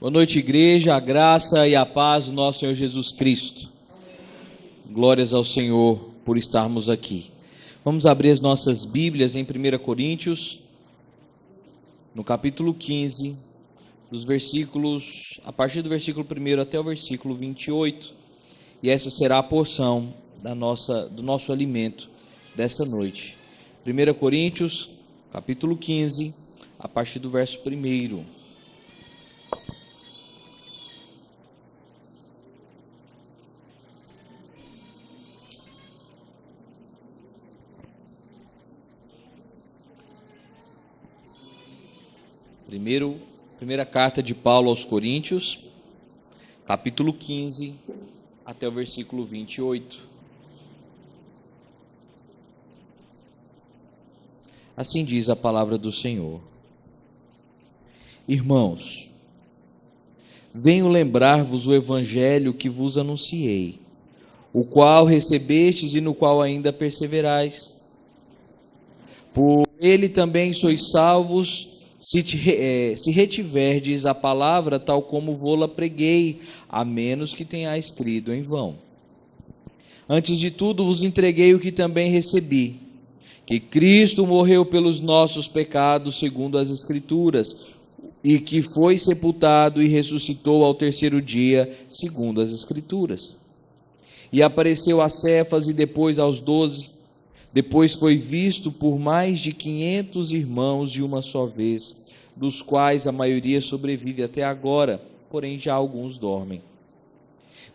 Boa noite, igreja, a graça e a paz do nosso Senhor Jesus Cristo. Glórias ao Senhor por estarmos aqui. Vamos abrir as nossas Bíblias em 1 Coríntios, no capítulo 15, a partir do versículo 1 até o versículo 28. E essa será a porção do nosso alimento dessa noite. 1 Coríntios, capítulo 15, a partir do verso 1. Primeira carta de Paulo aos Coríntios, capítulo 15, até o versículo 28. Assim diz a palavra do Senhor. Irmãos, venho lembrar-vos o evangelho que vos anunciei, o qual recebestes e no qual ainda perseverais. Por ele também sois salvos, se retiverdes a palavra tal como vô-la preguei, a menos que tenhais crido em vão. Antes de tudo vos entreguei o que também recebi, que Cristo morreu pelos nossos pecados segundo as Escrituras, e que foi sepultado e ressuscitou ao terceiro dia segundo as Escrituras. E apareceu a Cefas e depois aos 12. Depois foi visto por mais de 500 irmãos de uma só vez, dos quais a maioria sobrevive até agora, porém já alguns dormem.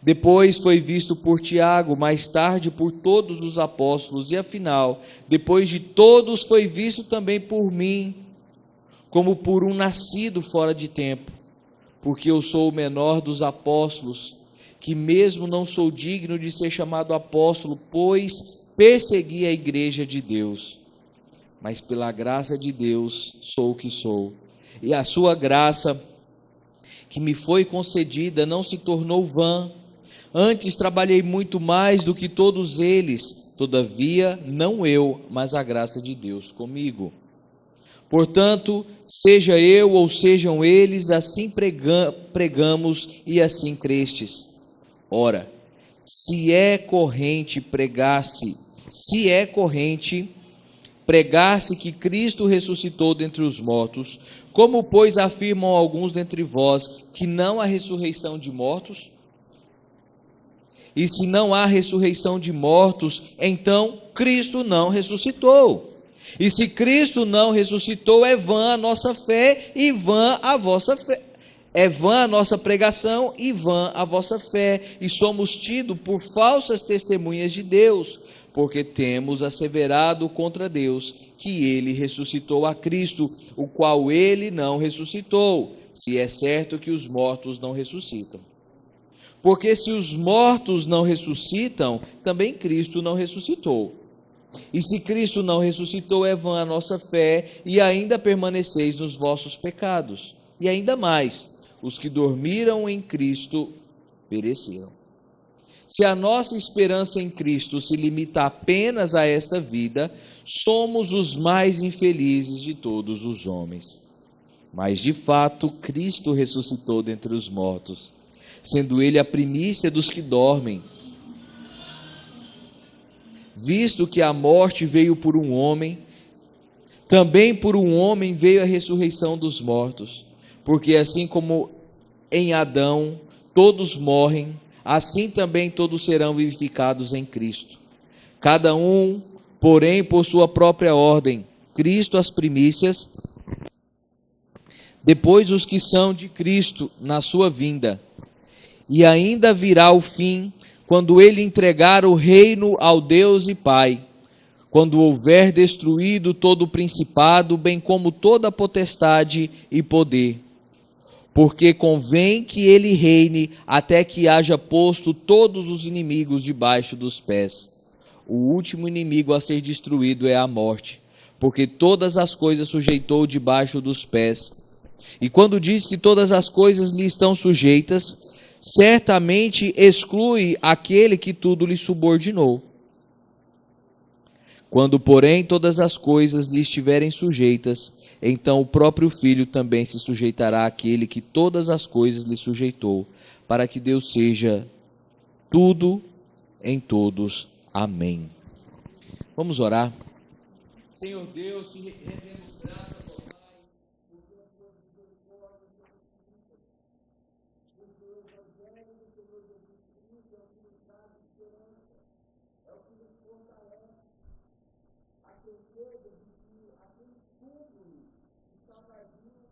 Depois foi visto por Tiago, mais tarde por todos os apóstolos, e afinal, depois de todos foi visto também por mim, como por um nascido fora de tempo, porque eu sou o menor dos apóstolos, que mesmo não sou digno de ser chamado apóstolo, pois persegui a igreja de Deus, mas pela graça de Deus sou o que sou, e a sua graça que me foi concedida não se tornou vã. Antes trabalhei muito mais do que todos eles, todavia não eu, mas a graça de Deus comigo. Portanto, seja eu ou sejam eles, assim pregamos e assim crestes. Ora, se é corrente pregar-se que Cristo ressuscitou dentre os mortos, como, pois, afirmam alguns dentre vós que não há ressurreição de mortos? E se não há ressurreição de mortos, então Cristo não ressuscitou. E se Cristo não ressuscitou, é vã a nossa fé e vã a vossa fé. É vã a nossa pregação e vã a vossa fé, e somos tidos por falsas testemunhas de Deus, porque temos asseverado contra Deus que ele ressuscitou a Cristo, o qual ele não ressuscitou, se é certo que os mortos não ressuscitam. Porque se os mortos não ressuscitam, também Cristo não ressuscitou. E se Cristo não ressuscitou, é vã a nossa fé, e ainda permaneceis nos vossos pecados. E ainda mais, os que dormiram em Cristo pereceram. Se a nossa esperança em Cristo se limita apenas a esta vida, somos os mais infelizes de todos os homens. Mas, de fato, Cristo ressuscitou dentre os mortos, sendo ele a primícia dos que dormem. Visto que a morte veio por um homem, também por um homem veio a ressurreição dos mortos. Porque assim como em Adão todos morrem, assim também todos serão vivificados em Cristo. Cada um, porém, por sua própria ordem. Cristo as primícias, depois os que são de Cristo na sua vinda. E ainda virá o fim, quando ele entregar o reino ao Deus e Pai, quando houver destruído todo o principado, bem como toda a potestade e poder. Porque convém que ele reine até que haja posto todos os inimigos debaixo dos pés. O último inimigo a ser destruído é a morte, porque todas as coisas sujeitou debaixo dos pés. E quando diz que todas as coisas lhe estão sujeitas, certamente exclui aquele que tudo lhe subordinou. Quando, porém, todas as coisas lhe estiverem sujeitas, então o próprio Filho também se sujeitará àquele que todas as coisas lhe sujeitou, para que Deus seja tudo em todos. Amém. Vamos orar. Senhor Deus, te rendemos graças, ó Pai, por tua misericórdia, porque o Evangelho do Senhor Jesus Cristo é o que nos dá esperança, é o que nos fortalece, a certeza de que aquele túmulo está vazio,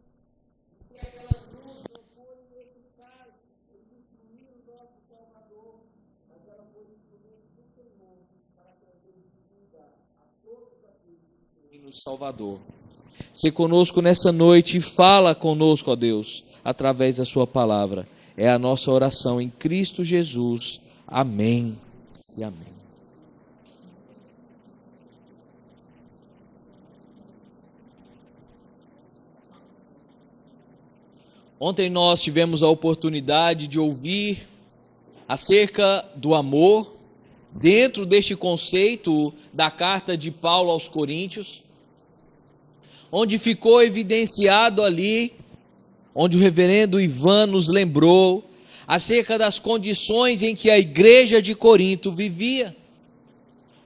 e que aquela cruz não foi eficaz em destruir o nosso Salvador, mas ela foi instrumento do Senhor para trazer vida a todos aqueles que creem no Salvador. Se conosco nessa noite e fala conosco, ó Deus, através da sua palavra. É a nossa oração em Cristo Jesus. Amém e amém. Ontem nós tivemos a oportunidade de ouvir acerca do amor, dentro deste conceito da carta de Paulo aos Coríntios, onde ficou evidenciado ali, onde o reverendo Ivan nos lembrou, acerca das condições em que a igreja de Corinto vivia.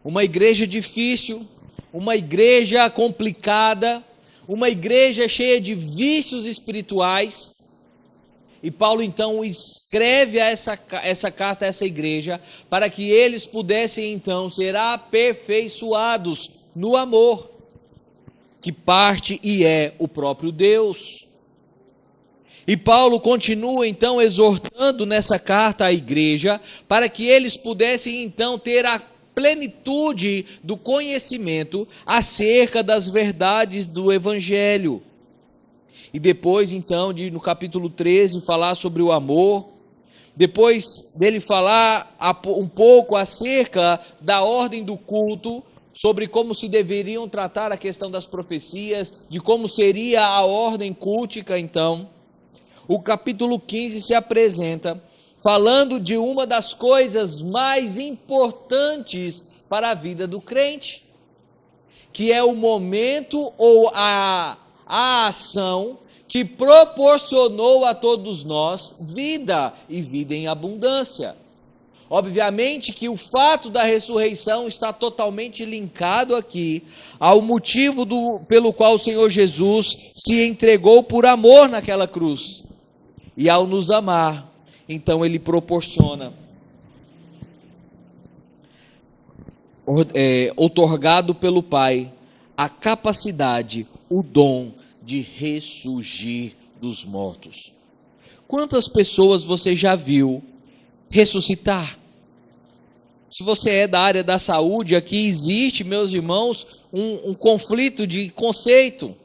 Uma igreja difícil, uma igreja complicada, uma igreja cheia de vícios espirituais. E Paulo então escreve essa carta a essa igreja para que eles pudessem então ser aperfeiçoados no amor, que parte e é o próprio Deus. E Paulo continua então exortando nessa carta à igreja para que eles pudessem então ter a plenitude do conhecimento acerca das verdades do Evangelho. E depois então, no capítulo 13, falar sobre o amor, depois dele falar um pouco acerca da ordem do culto, sobre como se deveriam tratar a questão das profecias, de como seria a ordem cultica então. O capítulo 15 se apresenta falando de uma das coisas mais importantes para a vida do crente, que é o momento ou a ação que proporcionou a todos nós vida e vida em abundância. Obviamente que o fato da ressurreição está totalmente linkado aqui ao motivo pelo qual o Senhor Jesus se entregou por amor naquela cruz. E ao nos amar, então ele proporciona, outorgado pelo Pai, a capacidade, o dom de ressurgir dos mortos. Quantas pessoas você já viu ressuscitar? Se você é da área da saúde, aqui existe, meus irmãos, um conflito de conceito.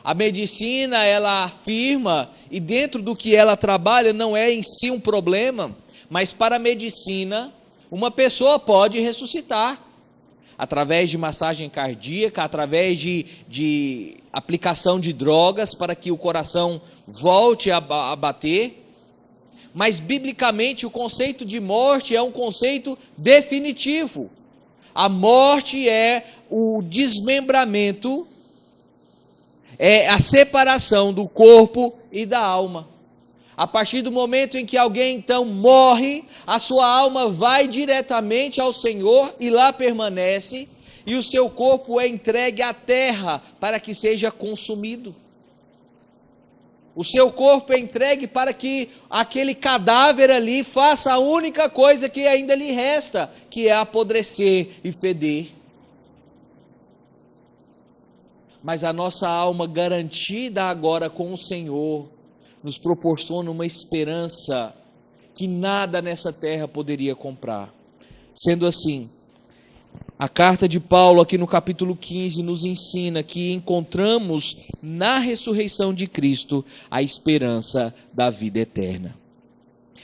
A medicina, ela afirma, e dentro do que ela trabalha não é em si um problema, mas para a medicina, uma pessoa pode ressuscitar, através de massagem cardíaca, através de aplicação de drogas para que o coração volte a bater. Mas biblicamente o conceito de morte é um conceito definitivo. A morte é o desmembramento, é a separação do corpo e da alma. A partir do momento em que alguém então morre, a sua alma vai diretamente ao Senhor e lá permanece, e o seu corpo é entregue à terra para que seja consumido. O seu corpo é entregue para que aquele cadáver ali faça a única coisa que ainda lhe resta, que é apodrecer e feder. Mas a nossa alma garantida agora com o Senhor nos proporciona uma esperança que nada nessa terra poderia comprar. Sendo assim, a carta de Paulo aqui no capítulo 15 nos ensina que encontramos na ressurreição de Cristo a esperança da vida eterna.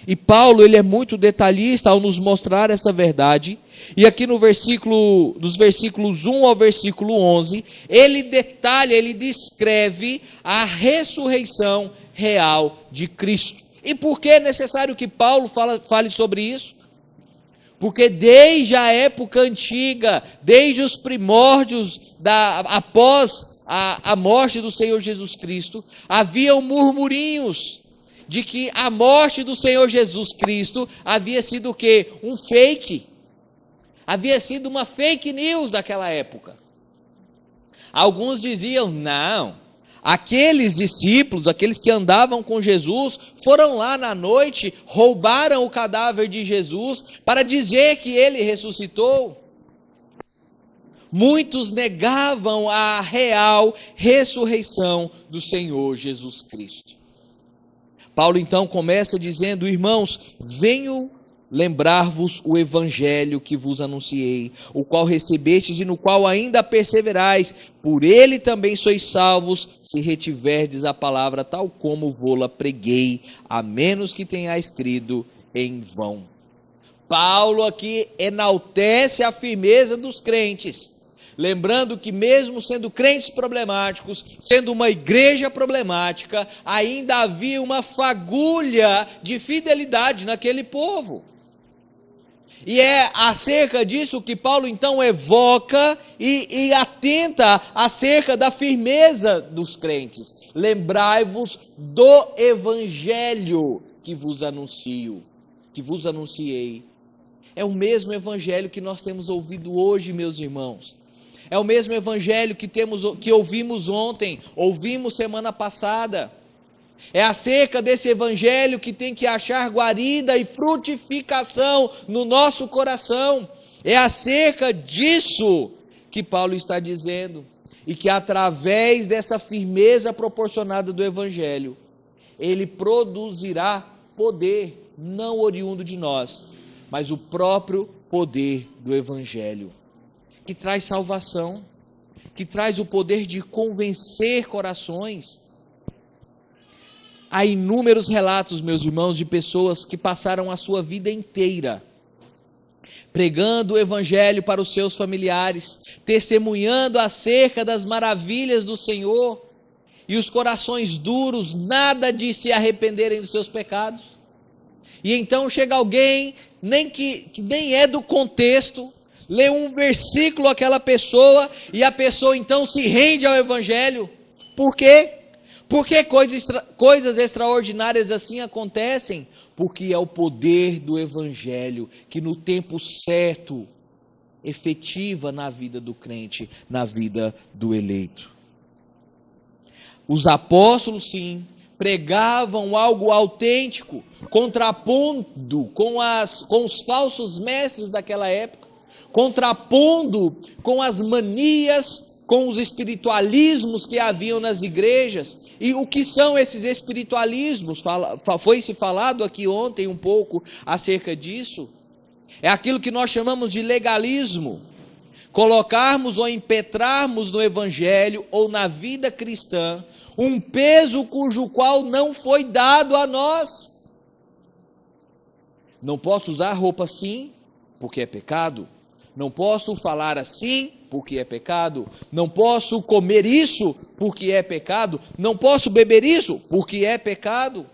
E Paulo, ele é muito detalhista ao nos mostrar essa verdade, e aqui dos versículos 1 ao versículo 11, ele detalha, ele descreve a ressurreição real de Cristo. E por que é necessário que Paulo fale sobre isso? Porque desde a época antiga, desde os primórdios após a morte do Senhor Jesus Cristo, haviam murmurinhos de que a morte do Senhor Jesus Cristo havia sido o quê? Um fake. Havia sido uma fake news daquela época. Alguns diziam, não, aqueles discípulos, aqueles que andavam com Jesus, foram lá na noite, roubaram o cadáver de Jesus para dizer que ele ressuscitou. Muitos negavam a real ressurreição do Senhor Jesus Cristo. Paulo então começa dizendo, irmãos, venho lembrar-vos o evangelho que vos anunciei, o qual recebestes e no qual ainda perseverais, por ele também sois salvos, se retiverdes a palavra tal como vô-la preguei, a menos que tenhais crido em vão. Paulo aqui enaltece a firmeza dos crentes, lembrando que mesmo sendo crentes problemáticos, sendo uma igreja problemática, ainda havia uma fagulha de fidelidade naquele povo. E é acerca disso que Paulo então evoca e atenta acerca da firmeza dos crentes. Lembrai-vos do evangelho que vos anuncio, que vos anunciei. É o mesmo evangelho que nós temos ouvido hoje, meus irmãos. É o mesmo evangelho que ouvimos ontem, ouvimos semana passada. É acerca desse evangelho que tem que achar guarida e frutificação no nosso coração. É acerca disso que Paulo está dizendo. E que através dessa firmeza proporcionada do evangelho, ele produzirá poder, não oriundo de nós, mas o próprio poder do evangelho, que traz salvação, que traz o poder de convencer corações. Há inúmeros relatos, meus irmãos, de pessoas que passaram a sua vida inteira pregando o evangelho para os seus familiares, testemunhando acerca das maravilhas do Senhor, e os corações duros, nada de se arrependerem dos seus pecados. E então chega alguém, que nem é do contexto, lê um versículo àquela pessoa, e a pessoa então se rende ao evangelho. Por quê? Porque coisas extraordinárias assim acontecem? Porque é o poder do evangelho que no tempo certo efetiva na vida do crente, na vida do eleito. Os apóstolos, sim, pregavam algo autêntico, contrapondo com os falsos mestres daquela época, contrapondo com as manias, com os espiritualismos que haviam nas igrejas. E o que são esses espiritualismos? Foi-se falado aqui ontem um pouco acerca disso. É aquilo que nós chamamos de legalismo. Colocarmos ou impetrarmos no evangelho ou na vida cristã um peso cujo qual não foi dado a nós. Não posso usar roupa assim, porque é pecado. Não posso falar assim, porque é pecado. Não posso comer isso, porque é pecado. Não posso beber isso, porque é pecado.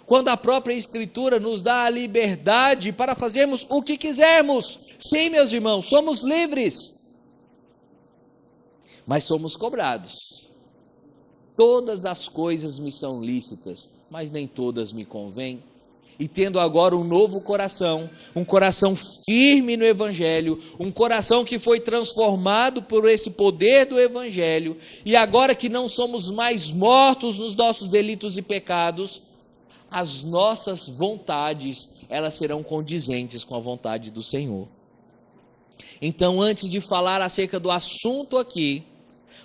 Quando a própria Escritura nos dá a liberdade para fazermos o que quisermos. Sim, meus irmãos, somos livres. Mas somos cobrados. Todas as coisas me são lícitas, mas nem todas me convêm. E tendo agora um novo coração, um coração firme no evangelho, um coração que foi transformado por esse poder do evangelho, e agora que não somos mais mortos nos nossos delitos e pecados, as nossas vontades, elas serão condizentes com a vontade do Senhor. Então, antes de falar acerca do assunto aqui,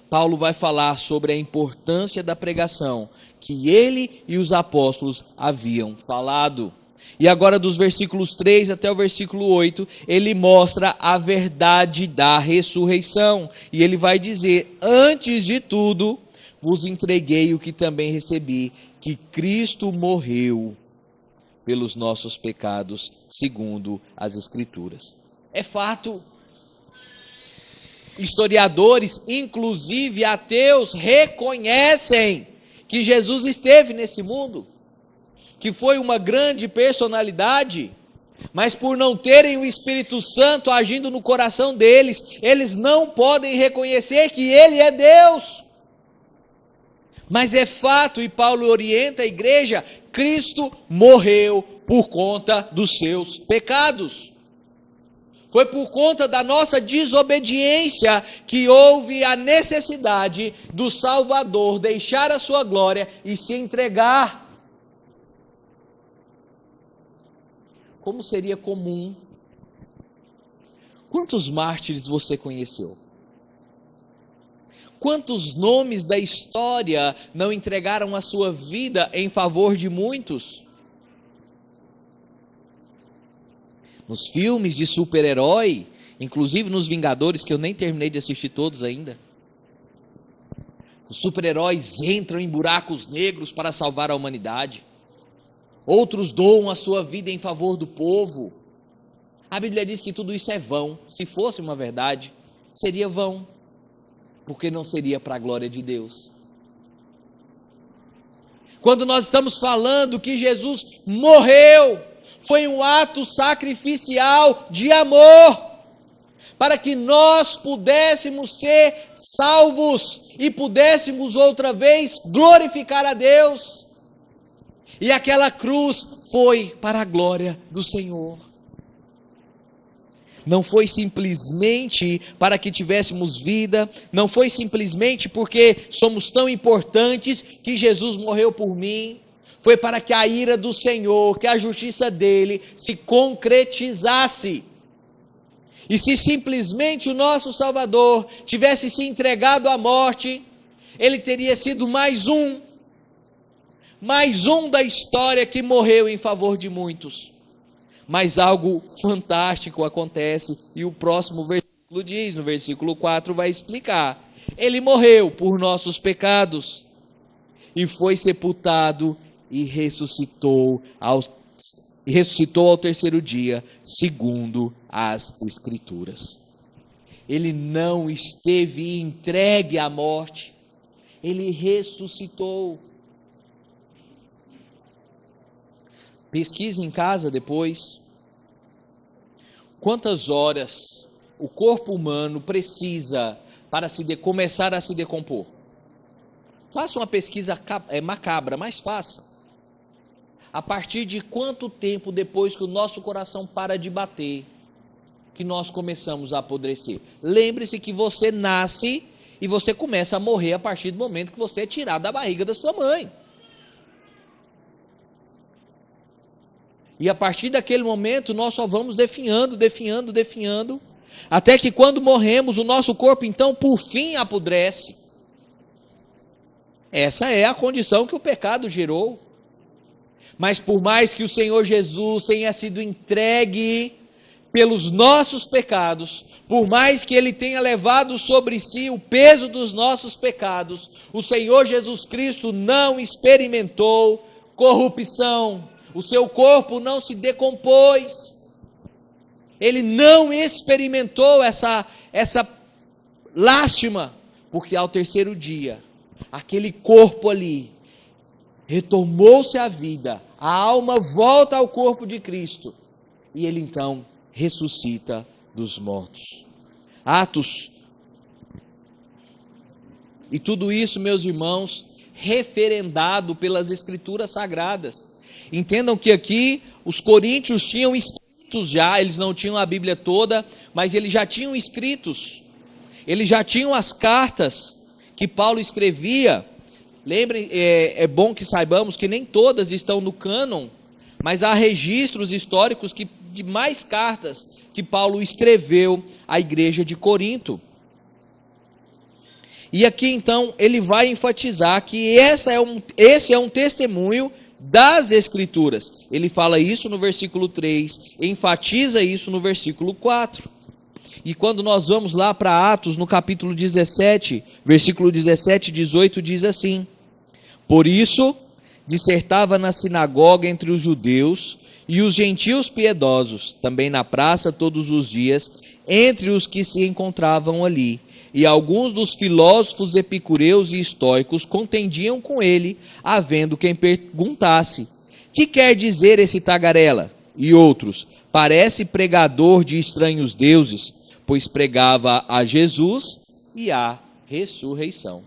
Paulo vai falar sobre a importância da pregação que ele e os apóstolos haviam falado. E agora dos versículos 3 até o versículo 8, ele mostra a verdade da ressurreição. E ele vai dizer, antes de tudo, vos entreguei o que também recebi, que Cristo morreu pelos nossos pecados, segundo as Escrituras. É fato. Historiadores, inclusive ateus, reconhecem que Jesus esteve nesse mundo, que foi uma grande personalidade, Mas por não terem o Espírito Santo agindo no coração deles, eles não podem reconhecer que Ele é Deus. Mas é fato, e Paulo orienta a igreja, Cristo morreu por conta dos seus pecados. Foi por conta da nossa desobediência que houve a necessidade do Salvador deixar a sua glória e se entregar. Como seria comum? Quantos mártires você conheceu? Quantos nomes da história não entregaram a sua vida em favor de muitos? Nos filmes de super-herói, inclusive nos Vingadores, que eu nem terminei de assistir todos ainda, os super-heróis entram em buracos negros para salvar a humanidade. Outros doam a sua vida em favor do povo. A Bíblia diz que tudo isso é vão. Se fosse uma verdade, seria vão, porque não seria para a glória de Deus. Quando nós estamos falando que Jesus morreu, foi um ato sacrificial de amor, para que nós pudéssemos ser salvos e pudéssemos outra vez glorificar a Deus. E aquela cruz foi para a glória do Senhor. Não foi simplesmente para que tivéssemos vida, não foi simplesmente porque somos tão importantes que Jesus morreu por mim. Foi para que a ira do Senhor, que a justiça dele se concretizasse. E se simplesmente o nosso Salvador tivesse se entregado à morte, ele teria sido mais um da história que morreu em favor de muitos. Mas algo fantástico acontece, e o próximo versículo diz, no versículo 4 vai explicar. Ele morreu por nossos pecados, e foi sepultado e ressuscitou ao terceiro dia, segundo as Escrituras. Ele não esteve entregue à morte, ele ressuscitou. Pesquise em casa depois. Quantas horas o corpo humano precisa para começar a se decompor? Faça uma pesquisa macabra, mas faça. A partir de quanto tempo depois que o nosso coração para de bater, que nós começamos a apodrecer? Lembre-se que você nasce e você começa a morrer a partir do momento que você é tirado da barriga da sua mãe. E a partir daquele momento nós só vamos definhando, até que quando morremos o nosso corpo então por fim apodrece. Essa é a condição que o pecado gerou. Mas por mais que o Senhor Jesus tenha sido entregue pelos nossos pecados, por mais que Ele tenha levado sobre si o peso dos nossos pecados, o Senhor Jesus Cristo não experimentou corrupção, o seu corpo não se decompôs, Ele não experimentou essa lástima, porque ao terceiro dia, aquele corpo ali, retomou-se a vida, a alma volta ao corpo de Cristo, e Ele então ressuscita dos mortos. Atos. E tudo isso, meus irmãos, referendado pelas Escrituras Sagradas. Entendam que aqui os coríntios tinham escritos já, eles não tinham a Bíblia toda, mas eles já tinham escritos, eles já tinham as cartas que Paulo escrevia. Lembrem, é bom que saibamos que nem todas estão no cânon, mas há registros históricos de mais cartas que Paulo escreveu à igreja de Corinto. E aqui então ele vai enfatizar que esse é um testemunho das Escrituras. Ele fala isso no versículo 3, enfatiza isso no versículo 4. E quando nós vamos lá para Atos, no capítulo 17, versículo 17 e 18, diz assim: por isso, dissertava na sinagoga entre os judeus e os gentios piedosos, também na praça todos os dias, entre os que se encontravam ali. E alguns dos filósofos epicureus e estoicos contendiam com ele, havendo quem perguntasse: que quer dizer esse tagarela? E outros: parece pregador de estranhos deuses, pois pregava a Jesus e a ressurreição.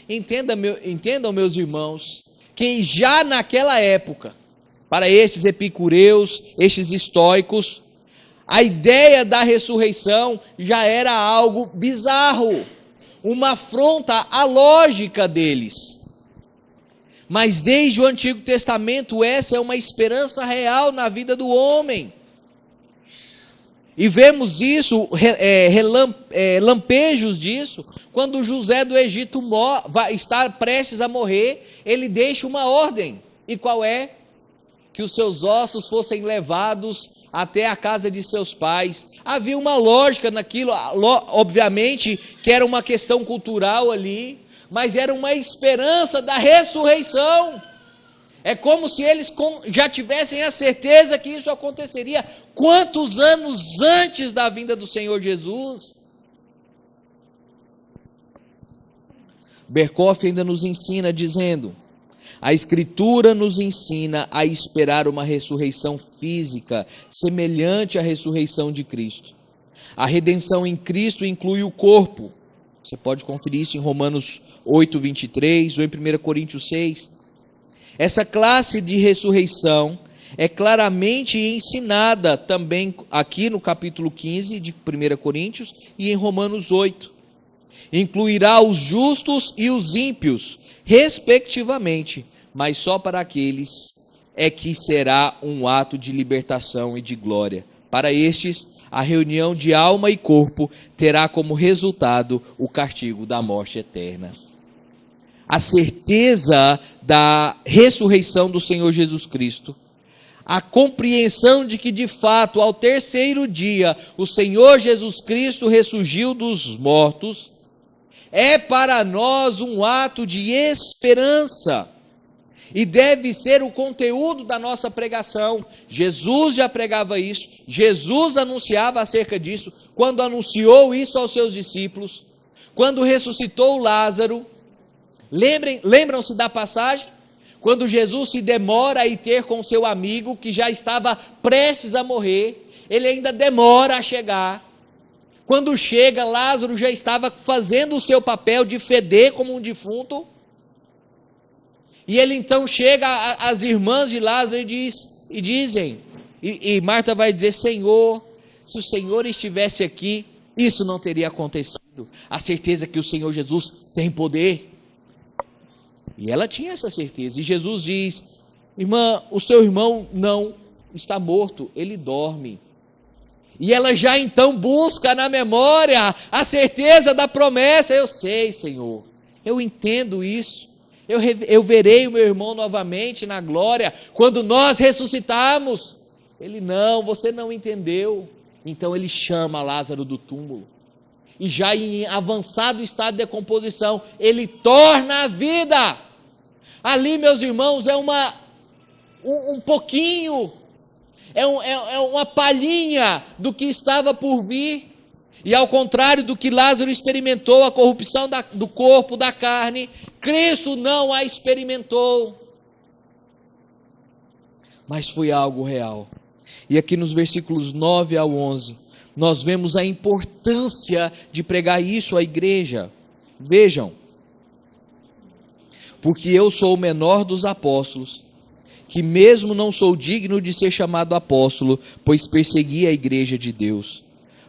Entendam, meus irmãos, que já naquela época, para estes epicureus, estes estoicos, a ideia da ressurreição já era algo bizarro, uma afronta à lógica deles. Mas desde o Antigo Testamento essa é uma esperança real na vida do homem. E vemos isso, lampejos disso, quando José do Egito está prestes a morrer, ele deixa uma ordem. E qual é? Que os seus ossos fossem levados até a casa de seus pais. Havia uma lógica naquilo, obviamente que era uma questão cultural ali, mas era uma esperança da ressurreição. É como se eles já tivessem a certeza que isso aconteceria quantos anos antes da vinda do Senhor Jesus. Berkhof ainda nos ensina dizendo: a Escritura nos ensina a esperar uma ressurreição física, semelhante à ressurreição de Cristo. A redenção em Cristo inclui o corpo. Você pode conferir isso em Romanos 8, 23 ou em 1 Coríntios 6. Essa classe de ressurreição é claramente ensinada também aqui no capítulo 15 de 1 Coríntios e em Romanos 8. Incluirá os justos e os ímpios, respectivamente, mas só para aqueles é que será um ato de libertação e de glória. Para estes, a reunião de alma e corpo terá como resultado o castigo da morte eterna. A certeza da ressurreição do Senhor Jesus Cristo, a compreensão de que de fato ao terceiro dia o Senhor Jesus Cristo ressurgiu dos mortos, é para nós um ato de esperança e deve ser o conteúdo da nossa pregação. Jesus já pregava isso, Jesus anunciava acerca disso, quando anunciou isso aos seus discípulos, quando ressuscitou Lázaro. Lembram-se da passagem? Quando Jesus se demora a ir ter com seu amigo, que já estava prestes a morrer, ele ainda demora a chegar. Quando chega, Lázaro já estava fazendo o seu papel de feder como um defunto. E ele então chega às irmãs de Lázaro e dizem, e Marta vai dizer: Senhor, se o Senhor estivesse aqui, isso não teria acontecido. A certeza que o Senhor Jesus tem poder. E ela tinha essa certeza. E Jesus diz: irmã, o seu irmão não está morto, ele dorme. E ela já então busca na memória a certeza da promessa. Eu sei, Senhor, eu entendo isso. Eu verei o meu irmão novamente na glória, quando nós ressuscitarmos. Ele: não, você não entendeu. Então ele chama Lázaro do túmulo. E já em avançado estado de decomposição, ele torna a vida. Ali, meus irmãos, é um pouquinho, é uma palhinha do que estava por vir. E ao contrário do que Lázaro experimentou, a corrupção do corpo, da carne, Cristo não a experimentou. Mas foi algo real. E aqui nos versículos 9 ao 11, nós vemos a importância de pregar isso à igreja. Vejam: porque eu sou o menor dos apóstolos, que mesmo não sou digno de ser chamado apóstolo, pois persegui a igreja de Deus.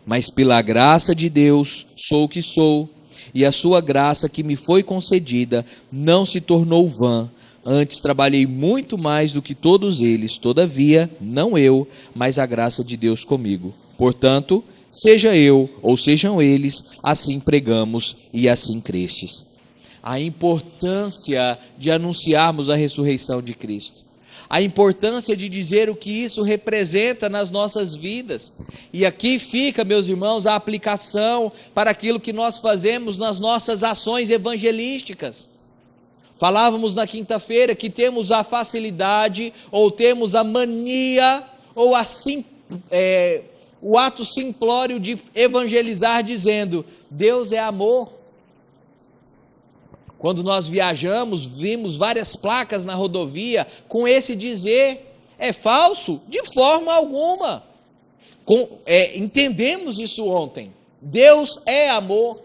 Mas pela graça de Deus sou o que sou, e a sua graça que me foi concedida não se tornou vã. Antes trabalhei muito mais do que todos eles, todavia, não eu, mas a graça de Deus comigo. Portanto, seja eu ou sejam eles, assim pregamos e assim crestes. A importância de anunciarmos a ressurreição de Cristo. A importância de dizer o que isso representa nas nossas vidas. E aqui fica, meus irmãos, a aplicação para aquilo que nós fazemos nas nossas ações evangelísticas. Falávamos na quinta-feira que temos a facilidade, ou temos a mania, ou o ato simplório de evangelizar dizendo: Deus é amor. Quando nós viajamos, vimos várias placas na rodovia com esse dizer: é falso? De forma alguma. Entendemos isso ontem. Deus é amor.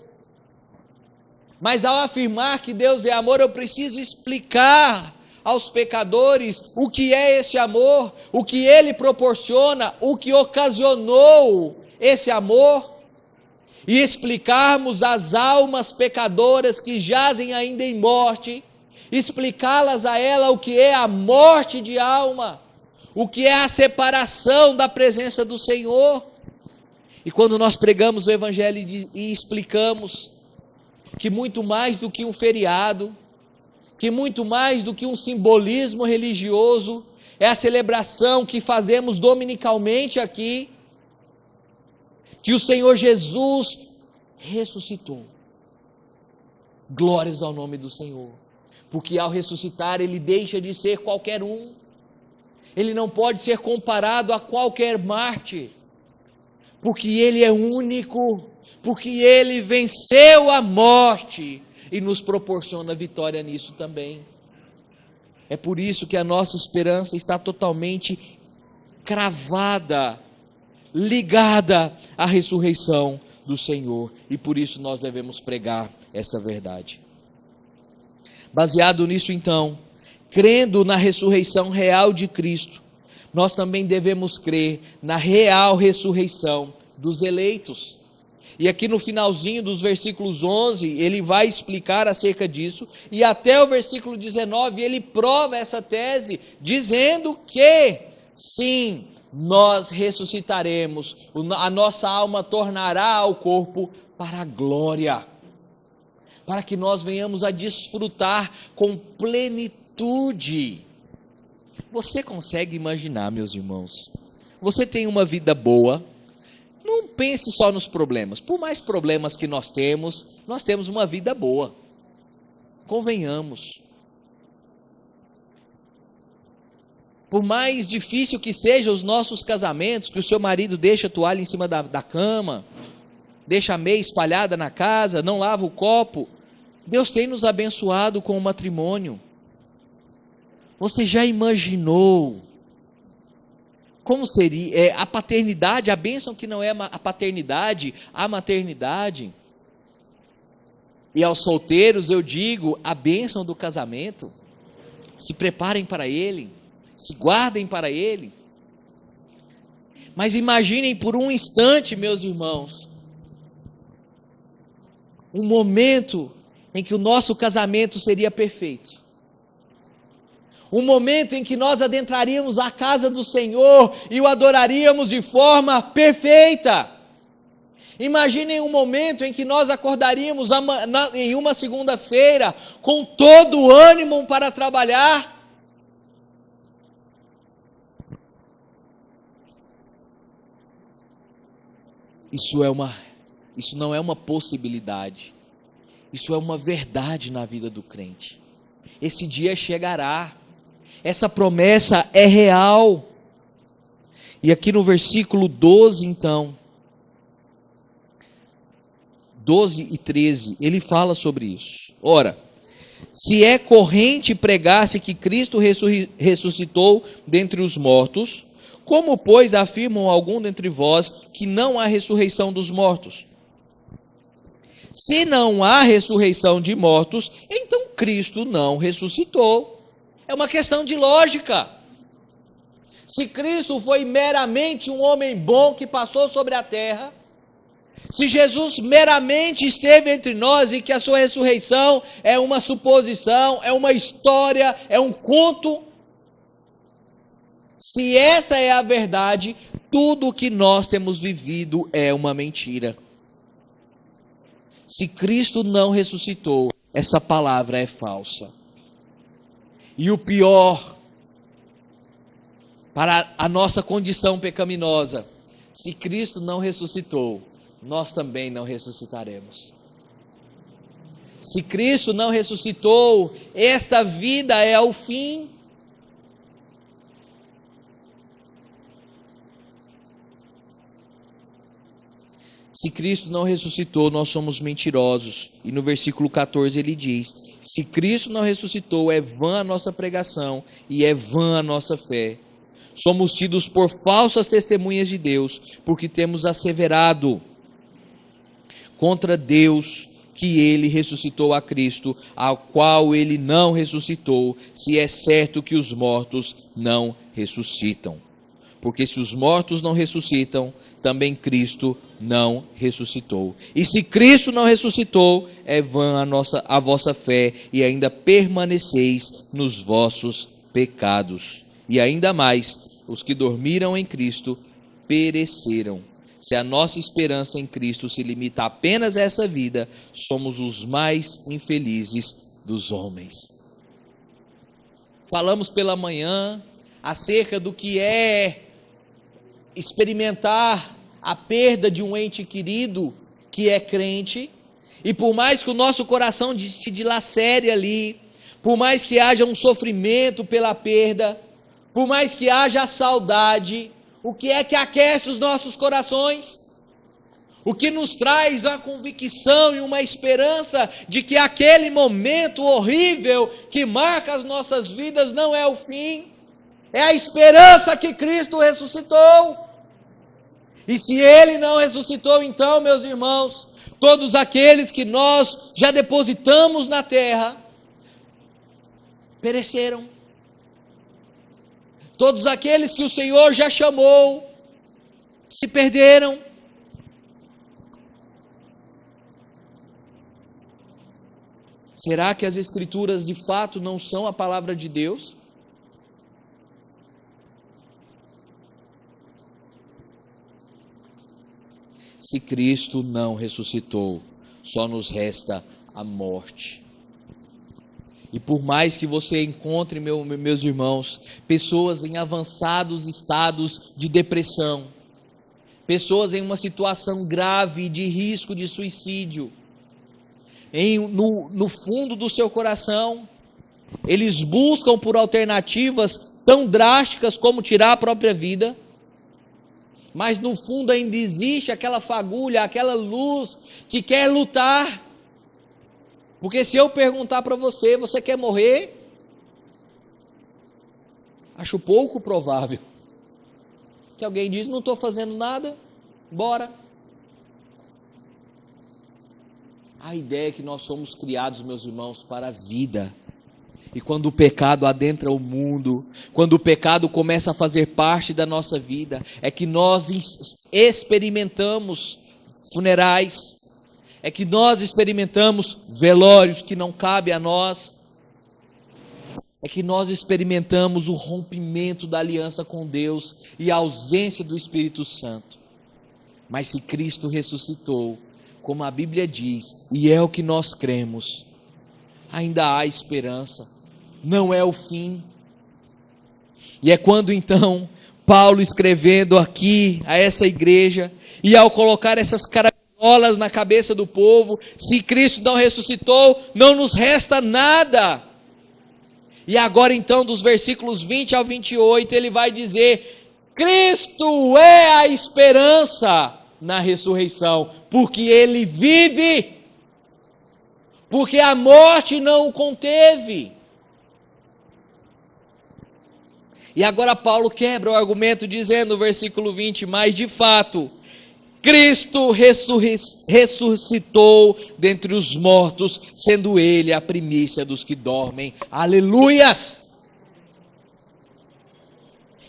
Mas ao afirmar que Deus é amor, eu preciso explicar aos pecadores o que é esse amor, o que ele proporciona, o que ocasionou esse amor, e explicarmos às almas pecadoras que jazem ainda em morte, explicá-las a ela o que é a morte de alma, o que é a separação da presença do Senhor. E quando nós pregamos o Evangelho e explicamos que muito mais do que um feriado, que muito mais do que um simbolismo religioso, é a celebração que fazemos dominicalmente aqui, que o Senhor Jesus ressuscitou. Glórias ao nome do Senhor, porque ao ressuscitar ele deixa de ser qualquer um, ele não pode ser comparado a qualquer mártir, porque ele é único, porque ele venceu a morte e nos proporciona vitória nisso também. É por isso que a nossa esperança está totalmente cravada, ligada à ressurreição do Senhor, e por isso nós devemos pregar essa verdade. Baseado nisso então, crendo na ressurreição real de Cristo, nós também devemos crer na real ressurreição dos eleitos. E aqui no finalzinho dos versículos 11, ele vai explicar acerca disso, e até o versículo 19 ele prova essa tese, dizendo que, sim, nós ressuscitaremos, a nossa alma tornará ao corpo para a glória, para que nós venhamos a desfrutar com plenitude. Você consegue imaginar, meus irmãos, você tem uma vida boa, não pense só nos problemas, por mais problemas que nós temos uma vida boa, convenhamos. Por mais difícil que sejam os nossos casamentos, que o seu marido deixa a toalha em cima da cama, deixa a meia espalhada na casa, não lava o copo, Deus tem nos abençoado com o matrimônio. Você já imaginou como seria a paternidade, a bênção que não é a paternidade, a maternidade? E aos solteiros eu digo, a bênção do casamento, se preparem para ele, se guardem para ele. Mas imaginem por um instante, meus irmãos, um momento em que o nosso casamento seria perfeito. Um momento em que nós adentraríamos a casa do Senhor e o adoraríamos de forma perfeita. Imaginem um momento em que nós acordaríamos em uma segunda-feira com todo o ânimo para trabalhar. Isso não é uma possibilidade. Isso é uma verdade na vida do crente. Esse dia chegará. Essa promessa é real. E aqui no versículo 12, então, 12 e 13, ele fala sobre isso. Ora, se é corrente pregar-se que Cristo ressuscitou dentre os mortos, como, pois, afirmam algum dentre vós que não há ressurreição dos mortos? Se não há ressurreição de mortos, então Cristo não ressuscitou. É uma questão de lógica. Se Cristo foi meramente um homem bom que passou sobre a terra, se Jesus meramente esteve entre nós e que a sua ressurreição é uma suposição, é uma história, é um conto, se essa é a verdade, tudo o que nós temos vivido é uma mentira. Se Cristo não ressuscitou, essa palavra é falsa. E o pior, para a nossa condição pecaminosa, se Cristo não ressuscitou, nós também não ressuscitaremos. Se Cristo não ressuscitou, esta vida é o fim. Se Cristo não ressuscitou, nós somos mentirosos. E no versículo 14 ele diz: se Cristo não ressuscitou, é vã a nossa pregação e é vã a nossa fé. somos tidos por falsas testemunhas de Deus, porque temos asseverado contra Deus que ele ressuscitou a Cristo, ao qual ele não ressuscitou, se é certo que os mortos não ressuscitam. Porque se os mortos não ressuscitam, também Cristo não ressuscitou. E se Cristo não ressuscitou, é vã a vossa fé, e ainda permaneceis nos vossos pecados. E ainda mais, os que dormiram em Cristo pereceram. Se a nossa esperança em Cristo se limita apenas a essa vida, somos os mais infelizes dos homens. Falamos pela manhã acerca do que é experimentar a perda de um ente querido que é crente, e por mais que o nosso coração se dilacere ali, por mais que haja um sofrimento pela perda, por mais que haja saudade, o que é que aquece os nossos corações? O que nos traz a convicção e uma esperança de que aquele momento horrível que marca as nossas vidas não é o fim, é a esperança que Cristo ressuscitou. E se Ele não ressuscitou, então, meus irmãos, todos aqueles que nós já depositamos na terra, pereceram. Todos aqueles que o Senhor já chamou, se perderam. Será que as Escrituras de fato não são a palavra de Deus? Se Cristo não ressuscitou, só nos resta a morte. E por mais que você encontre, meus irmãos, pessoas em avançados estados de depressão, pessoas em uma situação grave de risco de suicídio, no fundo do seu coração, eles buscam por alternativas tão drásticas como tirar a própria vida, mas no fundo ainda existe aquela fagulha, aquela luz que quer lutar. Porque se eu perguntar para você, você quer morrer? Acho pouco provável. Que alguém diz, não estou fazendo nada, bora. A ideia é que nós somos criados, meus irmãos, para a vida. E quando o pecado adentra o mundo, quando o pecado começa a fazer parte da nossa vida, é que nós experimentamos funerais, é que nós experimentamos velórios que não cabem a nós, é que nós experimentamos o rompimento da aliança com Deus e a ausência do Espírito Santo. Mas se Cristo ressuscitou, como a Bíblia diz, e é o que nós cremos, ainda há esperança, não é o fim. E é quando então, Paulo escrevendo aqui a essa igreja, e ao colocar essas caracolas na cabeça do povo, se Cristo não ressuscitou, não nos resta nada. E agora então, dos versículos 20 ao 28, ele vai dizer, Cristo é a esperança na ressurreição, porque Ele vive, porque a morte não o conteve. E agora Paulo quebra o argumento dizendo no versículo 20, mas de fato, Cristo ressuscitou dentre os mortos, sendo Ele a primícia dos que dormem. Aleluias!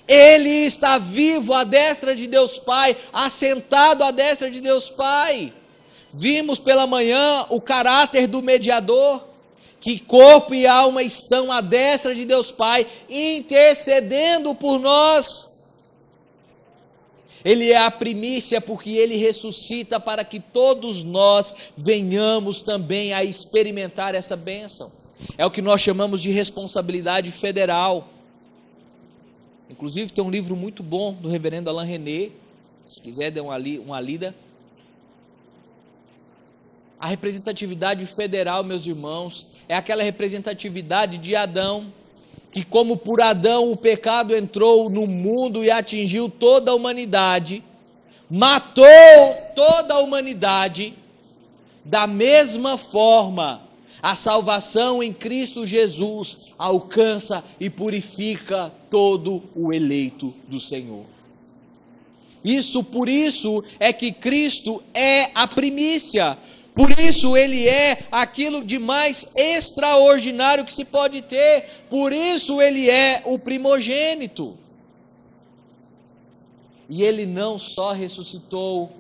Ele está vivo à destra de Deus Pai, assentado à destra de Deus Pai. Vimos pela manhã o caráter do mediador, que corpo e alma estão à destra de Deus Pai, intercedendo por nós. Ele é a primícia porque Ele ressuscita para que todos nós venhamos também a experimentar essa bênção. É o que nós chamamos de responsabilidade federal. Inclusive tem um livro muito bom do reverendo Alain René, se quiser dar uma lida. A representatividade federal, meus irmãos, é aquela representatividade de Adão, que como por Adão o pecado entrou no mundo e atingiu toda a humanidade, matou toda a humanidade, da mesma forma, A salvação em Cristo Jesus alcança e purifica todo o eleito do Senhor. Por isso é que Cristo é a primícia. Por isso ele é aquilo de mais extraordinário que se pode ter. Por isso ele é o primogênito. E ele não só ressuscitou,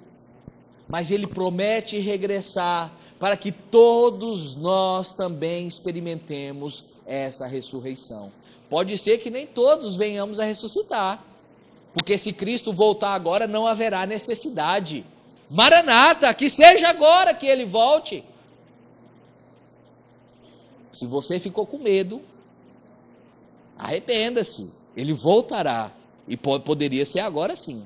mas ele promete regressar para que todos nós também experimentemos essa ressurreição. Pode ser que nem todos venhamos a ressuscitar, porque se Cristo voltar agora, não haverá necessidade. Maranata, que seja agora que ele volte. Se você ficou com medo, arrependa-se, ele voltará, e poderia ser agora sim.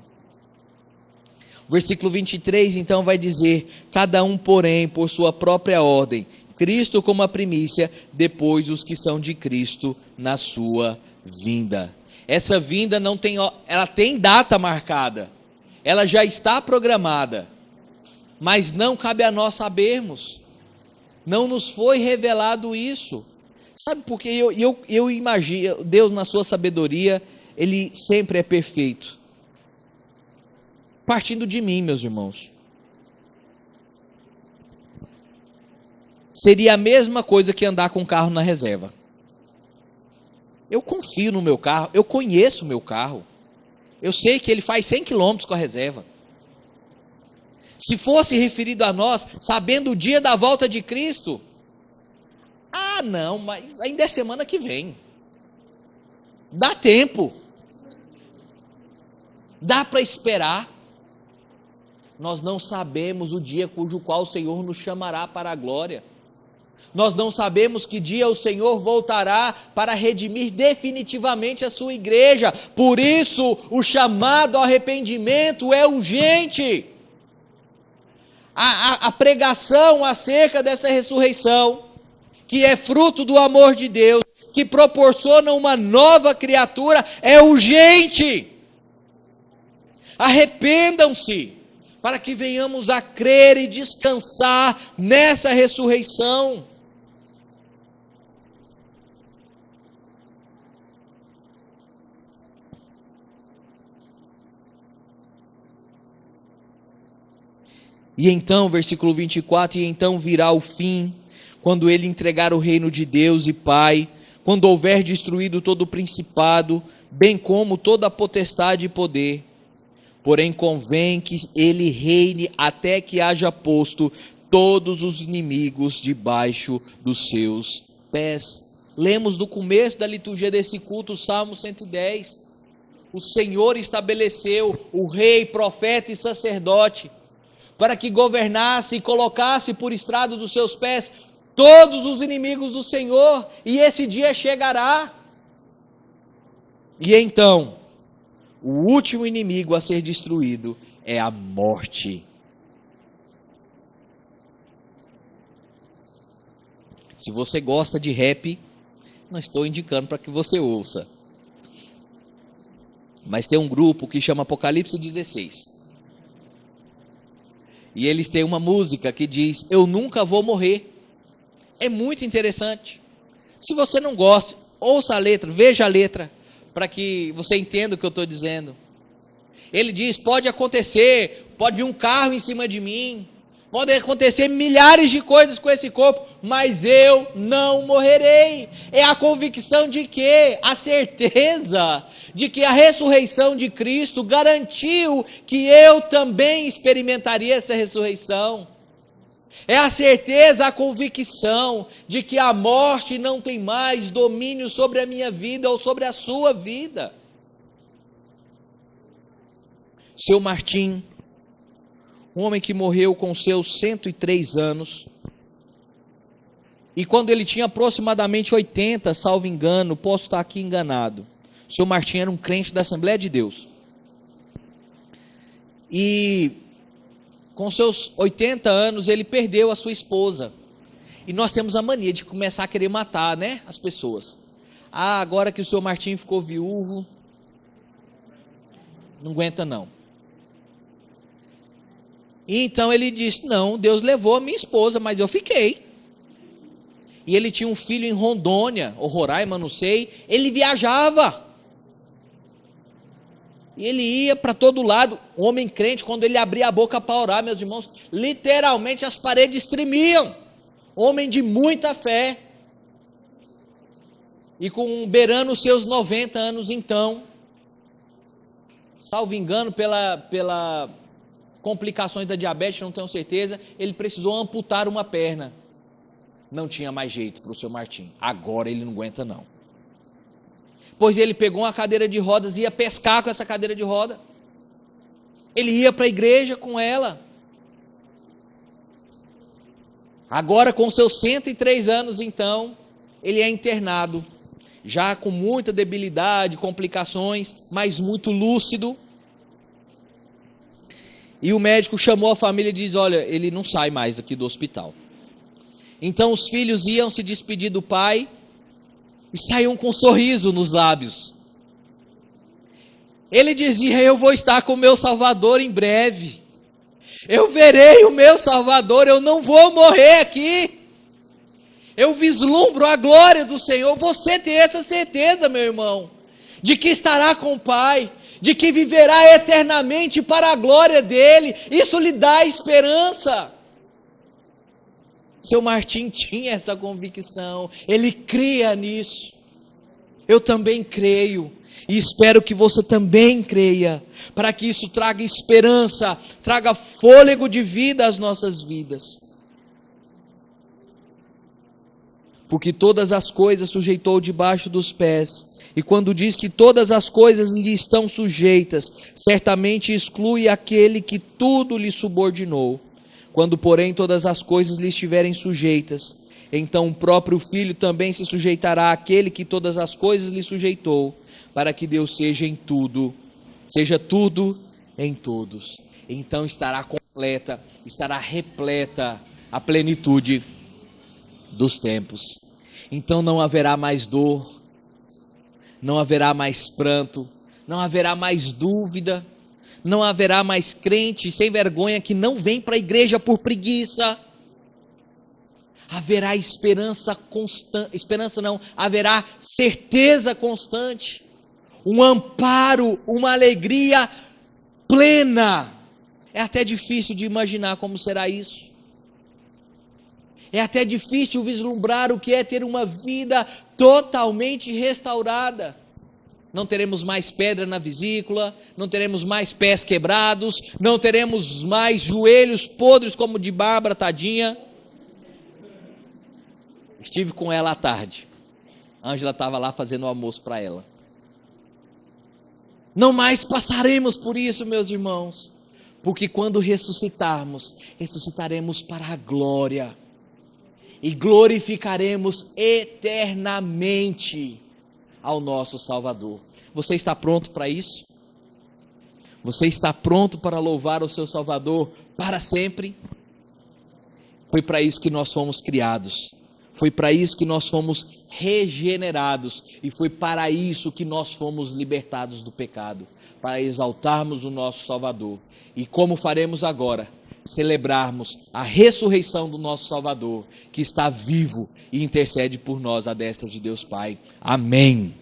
O versículo 23 então vai dizer: cada um, porém, por sua própria ordem, Cristo como a primícia, depois os que são de Cristo na sua vinda. Essa vinda ela tem data marcada, ela já está programada, mas não cabe a nós sabermos, não nos foi revelado isso. Sabe por quê? Eu imagino, Deus na sua sabedoria, ele sempre é perfeito. Partindo de mim, meus irmãos, seria a mesma coisa que andar com o carro na reserva. Eu confio no meu carro, eu conheço o meu carro, eu sei que ele faz 100 km com a reserva. Se fosse referido a nós, sabendo o dia da volta de Cristo, não, mas ainda é semana que vem, dá tempo, dá para esperar. Nós não sabemos o dia cujo qual o Senhor nos chamará para a glória. Nós não sabemos que dia o Senhor voltará para redimir definitivamente a sua igreja. Por isso, o chamado ao arrependimento é urgente. A pregação acerca dessa ressurreição, que é fruto do amor de Deus, que proporciona uma nova criatura, é urgente. Arrependam-se, para que venhamos a crer e descansar nessa ressurreição. E então, versículo 24, e então virá o fim, quando ele entregar o reino de Deus e Pai, quando houver destruído todo o principado, bem como toda a potestade e poder. Porém convém que ele reine até que haja posto todos os inimigos debaixo dos seus pés. Lemos no começo da liturgia desse culto o Salmo 110. O Senhor estabeleceu o rei, profeta e sacerdote para que governasse e colocasse por estrado dos seus pés todos os inimigos do Senhor, e esse dia chegará. E então, o último inimigo a ser destruído é a morte. Se você gosta de rap, não estou indicando para que você ouça. Mas tem um grupo que chama Apocalipse 16. E eles têm uma música que diz: eu nunca vou morrer. É muito interessante. Se você não gosta, ouça a letra, veja a letra, para que você entenda o que eu estou dizendo. Ele diz: pode acontecer, pode vir um carro em cima de mim, pode acontecer milhares de coisas com esse corpo, mas eu não morrerei. É a convicção de quê? A certeza de que a ressurreição de Cristo garantiu que eu também experimentaria essa ressurreição. É a certeza, a convicção de que a morte não tem mais domínio sobre a minha vida ou sobre a sua vida. Seu Martim, um homem que morreu com seus 103 anos, e quando ele tinha aproximadamente 80, salvo engano, posso estar aqui enganado, seu Martim era um crente da Assembleia de Deus, e com seus 80 anos ele perdeu a sua esposa, e nós temos a mania de começar a querer matar, né, as pessoas. Agora que o seu Martim ficou viúvo, não aguenta não. E então ele disse: não, Deus levou a minha esposa, mas eu fiquei. e ele tinha um filho em Rondônia, ou Roraima, não sei, ele viajava. E ele ia para todo lado. Homem crente, quando ele abria a boca para orar, meus irmãos, literalmente as paredes tremiam. Homem de muita fé. E beirando os seus 90 anos então, salvo engano, pela complicações da diabetes, não tenho certeza, ele precisou amputar uma perna. Não tinha mais jeito para o seu Martim. Agora ele não aguenta não. Pois ele pegou uma cadeira de rodas e ia pescar com essa cadeira de roda. Ele ia para a igreja com ela. Agora com seus 103 anos então, ele é internado. Já com muita debilidade, complicações, mas muito lúcido. E o médico chamou a família e diz, olha, ele não sai mais aqui do hospital. Então os filhos iam se despedir do pai e saíam com um sorriso nos lábios. Ele dizia, eu vou estar com o meu Salvador em breve. Eu verei o meu Salvador, eu não vou morrer aqui. Eu vislumbro a glória do Senhor. Você tem essa certeza, meu irmão, de que estará com o Pai, de que viverá eternamente para a glória dele. Isso lhe dá esperança. Seu Martim tinha essa convicção, ele cria nisso. Eu também creio, e espero que você também creia, para que isso traga esperança, traga fôlego de vida às nossas vidas. Porque todas as coisas sujeitou debaixo dos pés, e quando diz que todas as coisas lhe estão sujeitas, certamente exclui aquele que tudo lhe subordinou. Quando, porém, todas as coisas lhe estiverem sujeitas, então o próprio Filho também se sujeitará àquele que todas as coisas lhe sujeitou, para que Deus seja tudo em todos. Então estará completa, estará repleta a plenitude dos tempos. Então não haverá mais dor, não haverá mais pranto, não haverá mais dúvida, não haverá mais crente sem vergonha que não vem para a igreja por preguiça. Haverá esperança constante, haverá certeza constante, um amparo, uma alegria plena. É até difícil de imaginar como será isso. É até difícil vislumbrar o que é ter uma vida totalmente restaurada. Não teremos mais pedra na vesícula, não teremos mais pés quebrados, não teremos mais joelhos podres como de Bárbara, tadinha. Estive com ela à tarde. A Ângela estava lá fazendo o almoço para ela. Não mais passaremos por isso, meus irmãos, porque quando ressuscitarmos, ressuscitaremos para a glória e glorificaremos eternamente ao nosso Salvador. Você está pronto para isso? Você está pronto para louvar o seu Salvador para sempre? Foi para isso que nós fomos criados. Foi para isso que nós fomos regenerados. E foi para isso que nós fomos libertados do pecado. Para exaltarmos o nosso Salvador. E como faremos agora? Celebrarmos a ressurreição do nosso Salvador, que está vivo e intercede por nós à destra de Deus Pai. Amém.